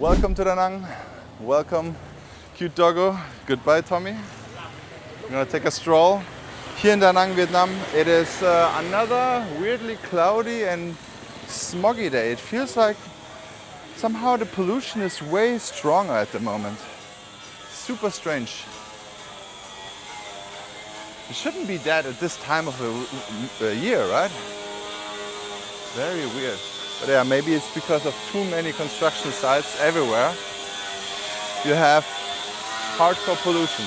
Welcome to Da Nang. Welcome, cute doggo. Goodbye, Tommy. We're gonna take a stroll. Here in Da Nang, Vietnam, it is another weirdly cloudy and smoggy day. It feels like somehow the pollution is way stronger at the moment. Super strange. It shouldn't be that at this time of the year, right? Very weird. But yeah, maybe it's because of too many construction sites everywhere. You have hardcore pollution.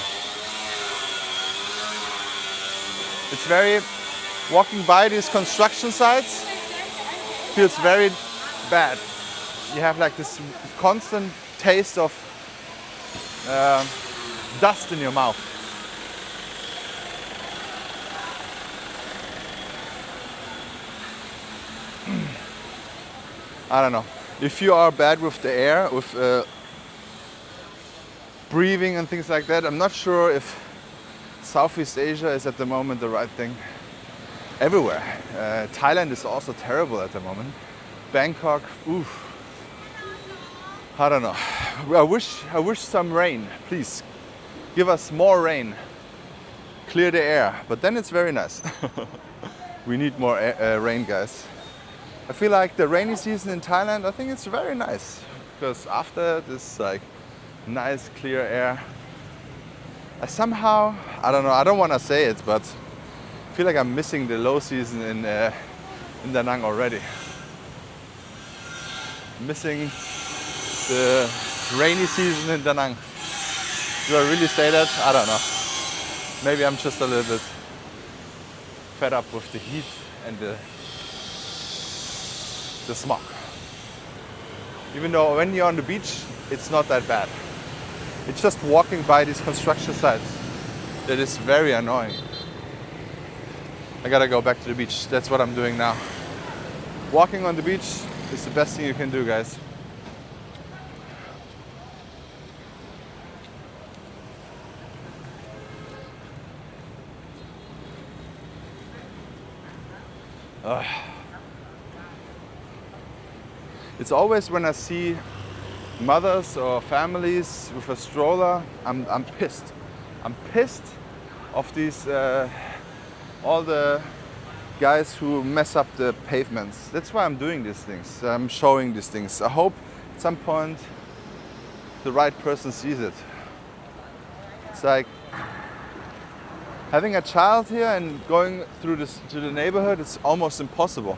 It's walking by these construction sites feels very bad. You have like this constant taste of dust in your mouth. I don't know. If you are bad with the air, with breathing and things like that, I'm not sure if Southeast Asia is at the moment the right thing. Everywhere. Thailand is also terrible at the moment. Bangkok, oof. I don't know. I wish some rain. Please, give us more rain. Clear the air. But then it's very nice. We need more rain, guys. I feel like the rainy season in Thailand, I think it's very nice because after this like nice clear air, I somehow, I don't know, I don't want to say it, but I feel like I'm missing the low season in Da Nang already. Missing the rainy season in Da Nang. Do I really say that? I don't know. Maybe I'm just a little bit fed up with the heat and the smog. Even though when you're on the beach, it's not that bad. It's just walking by these construction sites that is very annoying. I gotta go back to the beach. That's what I'm doing now. Walking on the beach is the best thing you can do, guys. It's always when I see mothers or families with a stroller, I'm pissed. I'm pissed of these all the guys who mess up the pavements. That's why I'm doing these things. I'm showing these things. I hope at some point the right person sees it. It's like having a child here and going through this to the neighborhood. It's almost impossible.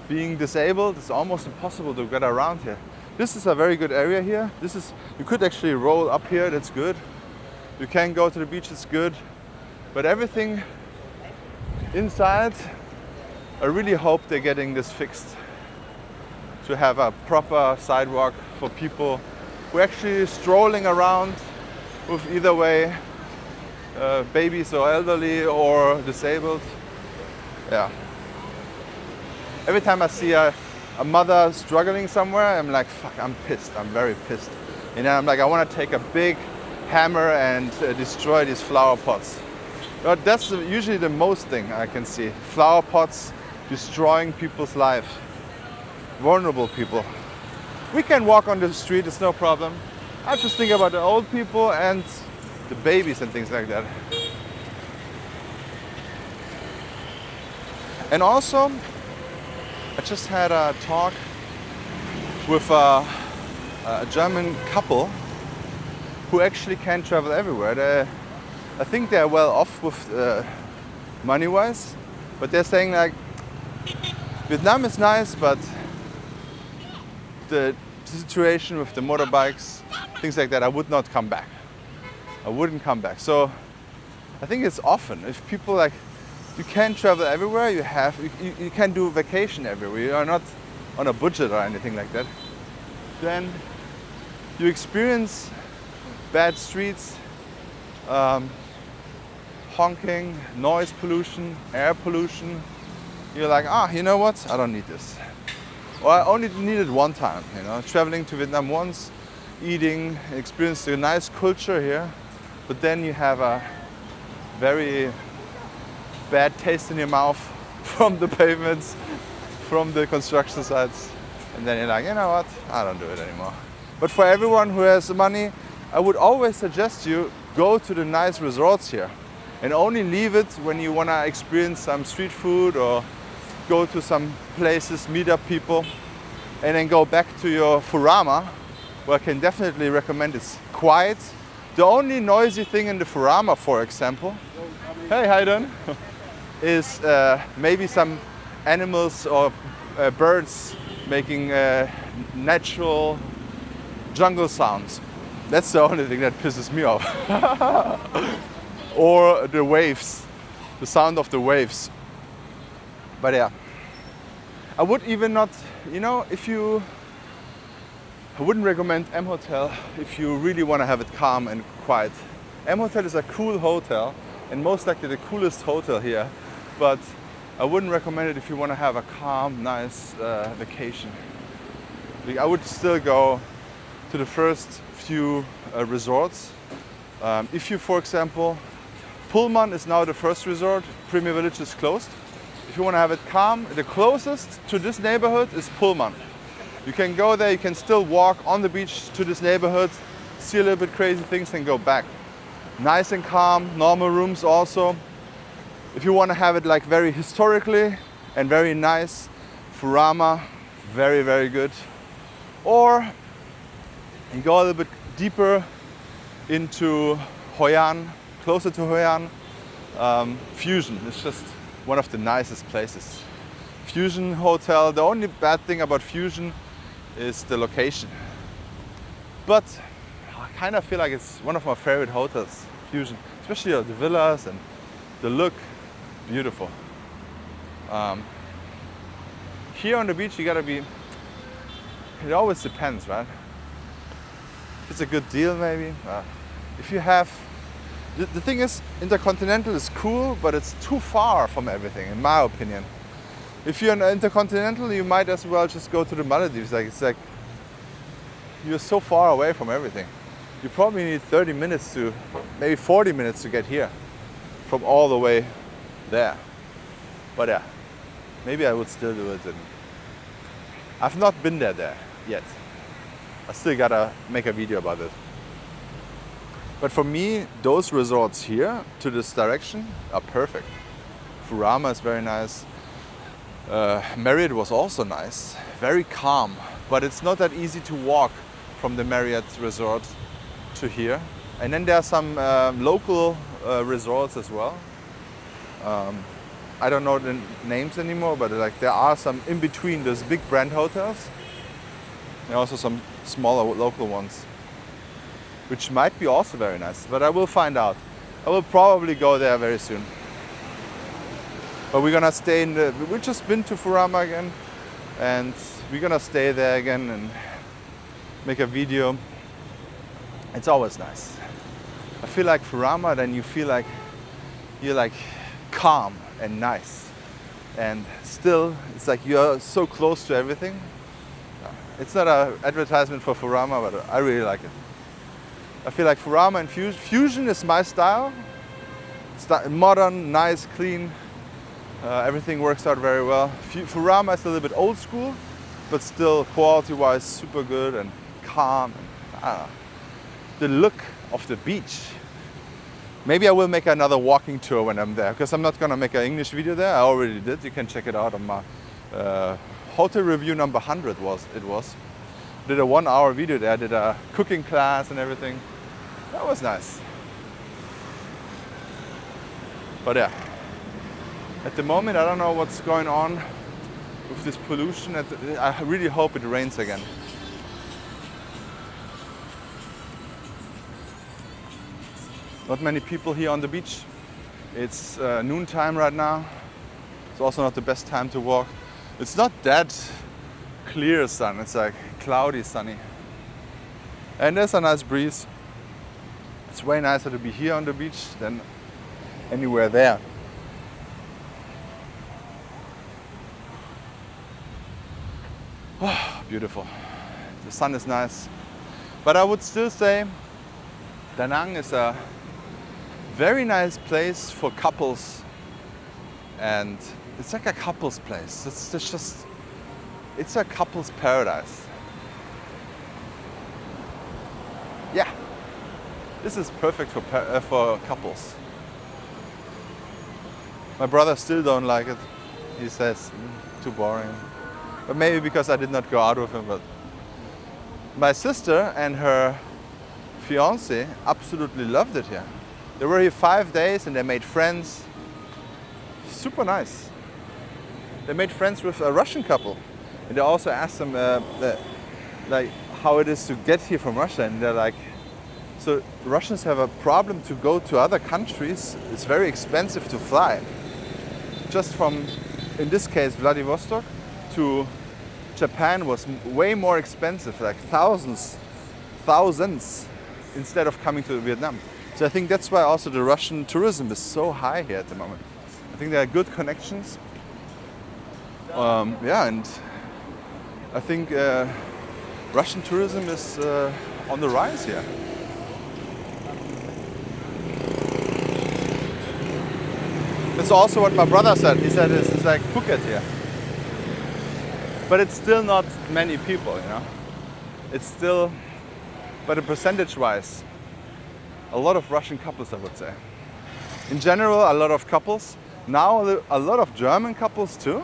Being disabled, it's almost impossible to get around here. This is a very good area here. You could actually roll up here, that's good. You can go to the beach, it's good. But everything inside, I really hope they're getting this fixed. To have a proper sidewalk for people who are actually strolling around with either way, babies or elderly or disabled. Yeah. Every time I see a mother struggling somewhere, I'm like, fuck, I'm pissed. I'm very pissed. And then I'm like, I want to take a big hammer and destroy these flower pots. But that's usually the most thing I can see. Flower pots destroying people's lives. Vulnerable people. We can walk on the street, it's no problem. I just think about the old people and the babies and things like that. And also, I just had a talk with a German couple who actually can travel everywhere. I think they're well off with money-wise, but they're saying like, Vietnam is nice, but the situation with the motorbikes, things like that, I would not come back. I wouldn't come back. So I think it's often, if people like, you can travel everywhere, you can do vacation everywhere, you are not on a budget or anything like that, then you experience bad streets, honking, noise pollution, air pollution. You're like, you know what, I don't need this. Or I only need it one time, you know, traveling to Vietnam once, eating, experience a nice culture here, but then you have a very bad taste in your mouth from the pavements, from the construction sites, and then you're like, you know what, I don't do it anymore. But for everyone who has the money, I would always suggest you go to the nice resorts here and only leave it when you want to experience some street food or go to some places, meet up people, and then go back to your Furama, where I can definitely recommend it's quiet. The only noisy thing in the Furama, for example, hey, how you doing? Is maybe some animals or birds making natural jungle sounds. That's the only thing that pisses me off. Or the waves, the sound of the waves. But yeah, I would even not, you know, I wouldn't recommend M Hotel if you really want to have it calm and quiet. M Hotel is a cool hotel and most likely the coolest hotel here, but I wouldn't recommend it if you want to have a calm, nice vacation. I would still go to the first few resorts. If you, for example, Pullman is now the first resort, Premier Village is closed. If you want to have it calm, the closest to this neighborhood is Pullman. You can go there, you can still walk on the beach to this neighborhood, see a little bit crazy things and go back. Nice and calm, normal rooms also. If you want to have it like very historically and very nice, Furama, very, very good. Or you go a little bit deeper into Hoi An, closer to Hoi An. Fusion is just one of the nicest places. Fusion Hotel, the only bad thing about Fusion is the location. But I kind of feel like it's one of my favorite hotels, Fusion. Especially the villas and the look, beautiful. Here on the beach you gotta be, it always depends, right? If it's a good deal maybe. If you have, the thing is, Intercontinental is cool, but it's too far from everything, in my opinion. If you're an Intercontinental, you might as well just go to the Maldives. It's like you're so far away from everything. You probably need 30 minutes to, maybe 40 minutes to get here from all the way there. But yeah, maybe I would still do it. And I've not been there yet. I still gotta make a video about it. But for me, those resorts here to this direction are perfect. Furama is very nice. Marriott was also nice, very calm, but it's not that easy to walk from the Marriott resort to here. And then there are some local resorts as well. I don't know the names anymore, but like there are some in between those big brand hotels. There are also some smaller local ones, which might be also very nice, but I will find out. I will probably go there very soon. But we're gonna stay we've just been to Furama again, and we're gonna stay there again and make a video. It's always nice. I feel like Furama, then you feel like you're like calm and nice. And still, it's like you're so close to everything. It's not an advertisement for Furama, but I really like it. I feel like Furama and Fusion is my style. Modern, nice, clean. Everything works out very well. Furama is a little bit old school, but still quality-wise super good and calm. And, the look of the beach. Maybe I will make another walking tour when I'm there, because I'm not gonna make an English video there. I already did. You can check it out on my hotel review number 100 it was. Did a 1-hour video there. Did a cooking class and everything. That was nice. But yeah. At the moment, I don't know what's going on with this pollution. I really hope it rains again. Not many people here on the beach. It's noontime right now. It's also not the best time to walk. It's not that clear sun. It's like cloudy, sunny. And there's a nice breeze. It's way nicer to be here on the beach than anywhere there. Oh, beautiful. The sun is nice. But I would still say Da Nang is a very nice place for couples. And it's like a couple's place. It's a couple's paradise. Yeah, this is perfect for couples. My brother still don't like it. He says, too boring. But maybe because I did not go out with him. But my sister and her fiance absolutely loved it here. They were here 5 days and they made friends. Super nice. They made friends with a Russian couple. And they also asked them like how it is to get here from Russia. And they're like, so Russians have a problem to go to other countries. It's very expensive to fly. Just from, in this case, Vladivostok to Japan was way more expensive, like thousands, instead of coming to Vietnam. So I think that's why also the Russian tourism is so high here at the moment. I think there are good connections. Yeah, and I think Russian tourism is on the rise here. That's also what my brother said. He said it's like Phuket here. But it's still not many people, you know. It's still, but percentage-wise, a lot of Russian couples, I would say. In general, a lot of couples. Now a lot of German couples too.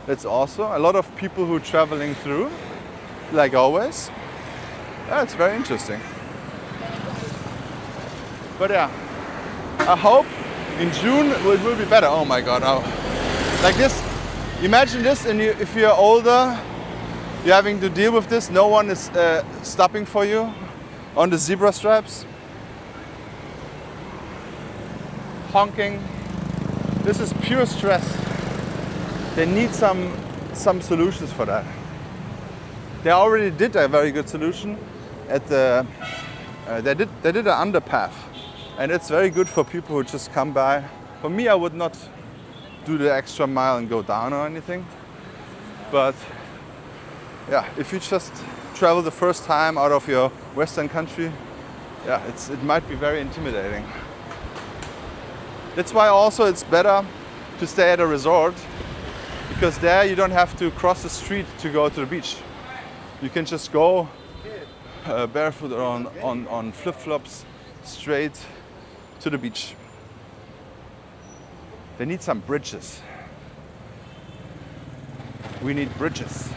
That's also a lot of people who are traveling through, like always. Yeah, it's very interesting. But yeah, I hope in June it will be better. Oh my God, oh. Like this, imagine this, and if you're older, you're having to deal with this. No one is stopping for you on the zebra stripes. Honking. This is pure stress. They need some solutions for that. They already did a very good solution at the. They did an underpath, and it's very good for people who just come by. For me, I would not do the extra mile and go down or anything. But yeah, if you just travel the first time out of your Western country, yeah, it might be very intimidating. That's why also it's better to stay at a resort, because there you don't have to cross the street to go to the beach. You can just go barefoot or on flip-flops straight to the beach. They need some bridges. We need bridges.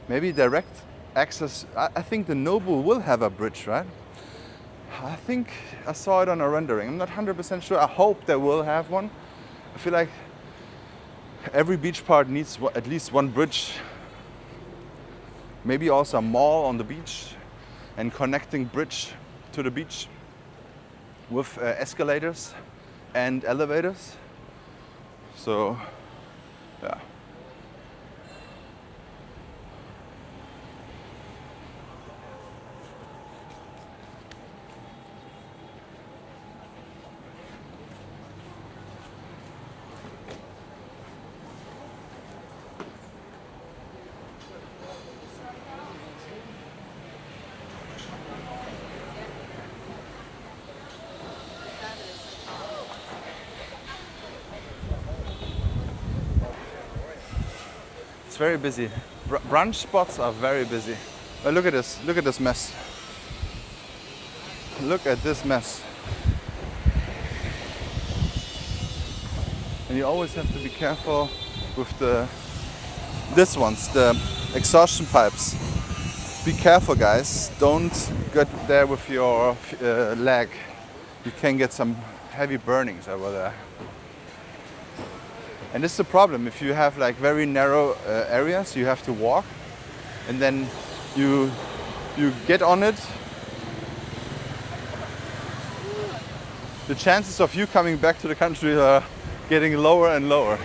Maybe direct access. I think the Nobu will have a bridge, right? I think I saw it on a rendering. I'm not 100% sure. I hope they will have one. I feel like every beach part needs at least one bridge. Maybe also a mall on the beach and connecting bridge to the beach with escalators and elevators. So, yeah. Very busy. Brunch spots are very busy. But look at this. Look at this mess. Look at this mess. And you always have to be careful with the exhaustion pipes. Be careful, guys. Don't get there with your leg. You can get some heavy burnings over there. And this is a problem. If you have like very narrow areas, you have to walk, and then you get on it. The chances of you coming back to the country are getting lower and lower.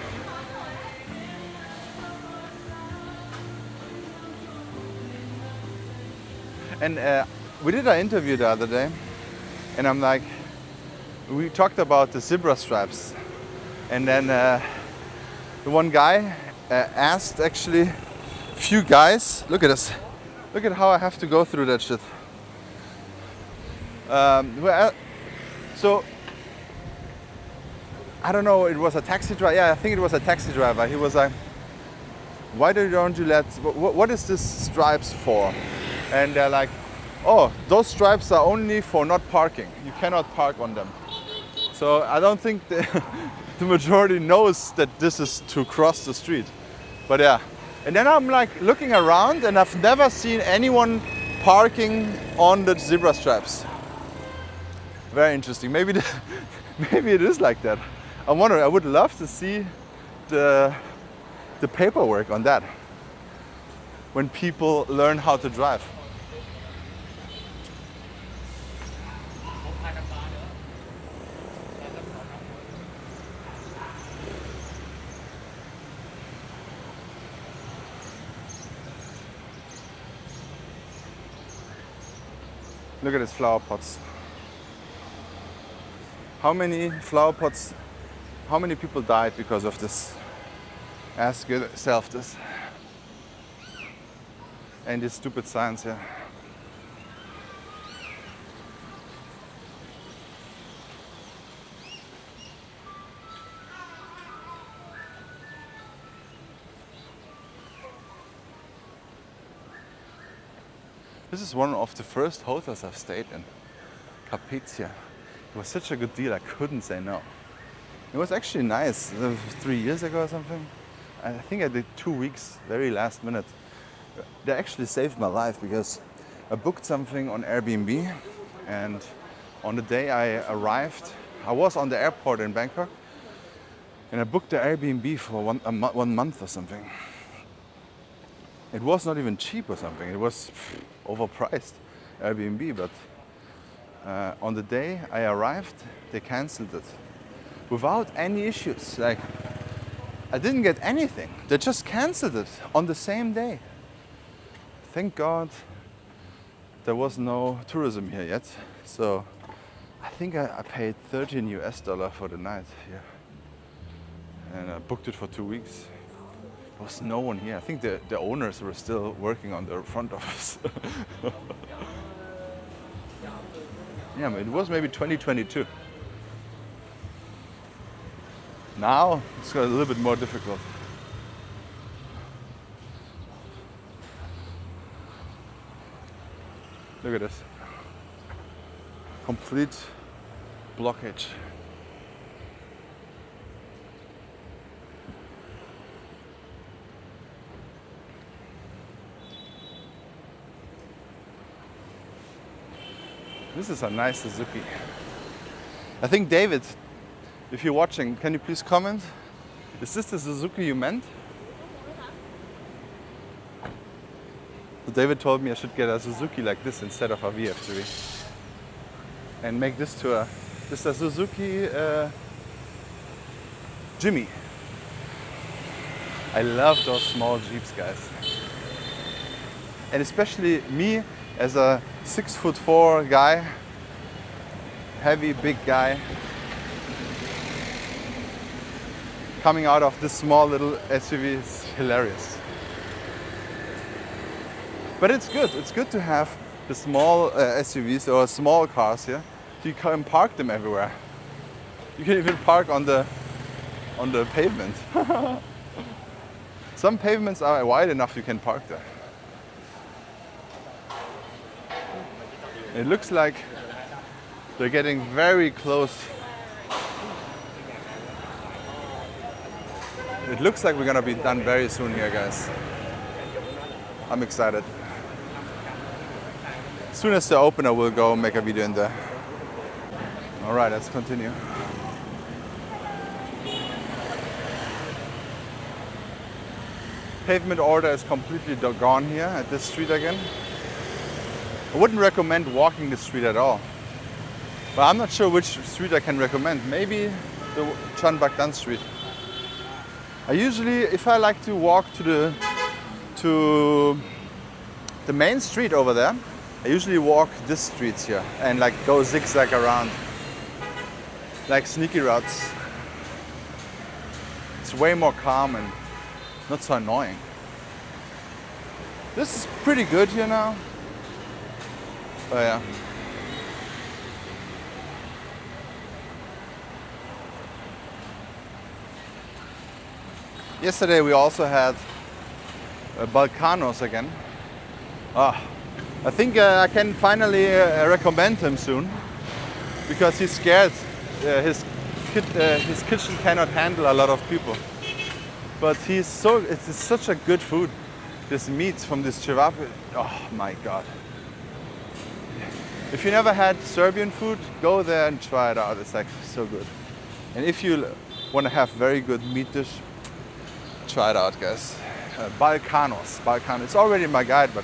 And we did an interview the other day, and I'm like, we talked about the zebra stripes, and then the one guy asked actually a few guys, look at this, look at how I have to go through that shit. So, I don't know, it was a taxi driver, yeah, I think it was a taxi driver. He was like, why don't you let, what is this stripes for? And they're like, oh, those stripes are only for not parking. You cannot park on them. So I don't think the majority knows that this is to cross the street. But yeah. And then I'm like looking around and I've never seen anyone parking on the zebra stripes. Very interesting. Maybe maybe it is like that. I wonder, I would love to see the paperwork on that when people learn how to drive. Look at these flower pots. How many flower pots, how many people died because of this? Ask yourself this. And these stupid signs here. This is one of the first hotels I've stayed in, Cafés. It was such a good deal, I couldn't say no. It was actually nice, 3 years ago or something. I think I did 2 weeks, very last minute. They actually saved my life because I booked something on Airbnb, and on the day I arrived, I was on the airport in Bangkok, and I booked the Airbnb for 1 month or something. It was not even cheap or something, it was overpriced Airbnb, but on the day I arrived, they cancelled it without any issues. Like, I didn't get anything, they just cancelled it on the same day. Thank God there was no tourism here yet, so I think I paid $13 for the night here, and I booked it for 2 weeks. There was no one here. I think the owners were still working on the front office. Yeah, it was maybe 2022. Now it's got a little bit more difficult. Look at this. Complete blockage. This is a nice Suzuki. I think David, if you're watching, can you please comment? Is this the Suzuki you meant? So David told me I should get a Suzuki like this instead of a VF3. And make this to a, this is a Suzuki Jimmy. I love those small Jeeps, guys. And especially me as a 6'4" guy, heavy, big guy, coming out of this small little SUV is hilarious. But it's good. It's good to have the small SUVs or small cars here. So you can park them everywhere. You can even park on the pavement. Some pavements are wide enough you can park there. It looks like they're getting very close. It looks like we're gonna be done very soon here, guys. I'm excited. As soon as they open, I will go make a video in there. All right, let's continue. Pavement order is completely gone here at this street again. I wouldn't recommend walking the street at all. But I'm not sure which street I can recommend. Maybe the Chan Bak Dan street. I usually, if I like to walk to the main street over there, I usually walk this streets here and like go zigzag around, like sneaky routes. It's way more calm and not so annoying. This is pretty good here now. Oh yeah. Yesterday we also had Balkanos again. Ah, I think I can finally recommend him soon, because he's scared. His kitchen cannot handle a lot of people. But it's such a good food. This meat from this chivap, oh my god. If you never had Serbian food, go there and try it out. It's like so good. And if you want to have very good meat dish, try it out, guys. Balkanos. It's already in my guide, but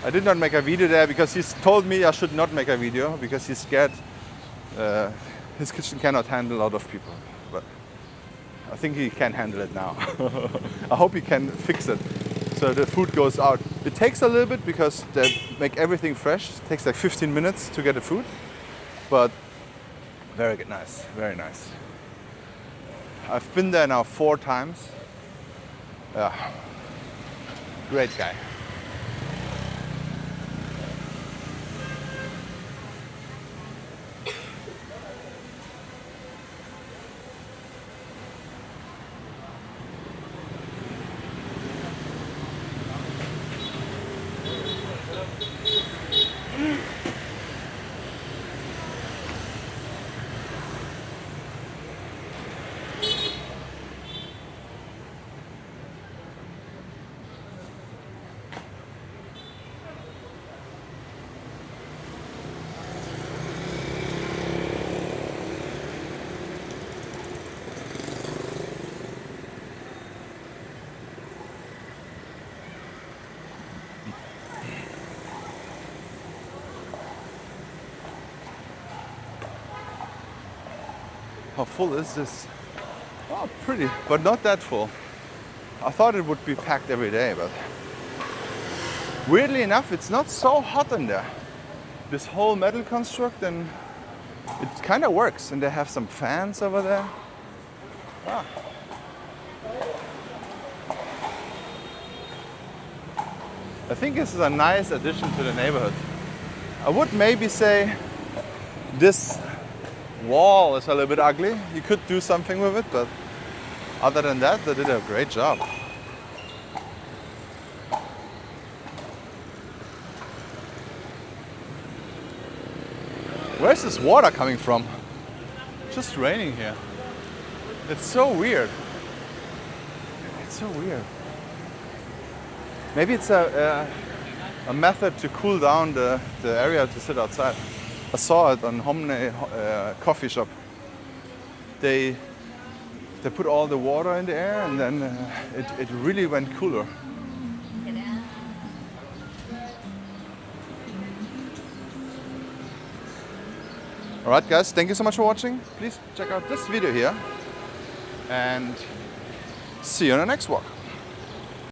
I did not make a video there because he's told me I should not make a video because he's scared. His kitchen cannot handle a lot of people, but I think he can handle it now. I hope he can fix it so the food goes out. It takes a little bit because they make everything fresh. It takes like 15 minutes to get the food, but very good, nice, very nice. I've been there now 4 times. Yeah, great guy. How full is this? Oh, pretty, but not that full. I thought it would be packed every day, but weirdly enough, it's not so hot in there. This whole metal construct, and it kind of works. And they have some fans over there. Ah. I think this is a nice addition to the neighborhood. I would maybe say this wall is a little bit ugly. You could do something with it, but other than that, they did a great job. Where's this water coming from? It's just raining here. It's so weird. It's so weird. Maybe it's a method to cool down the area to sit outside. I saw it on Homne coffee shop. They put all the water in the air, and then it really went cooler. Alright guys, thank you so much for watching. Please check out this video here and see you on the next walk.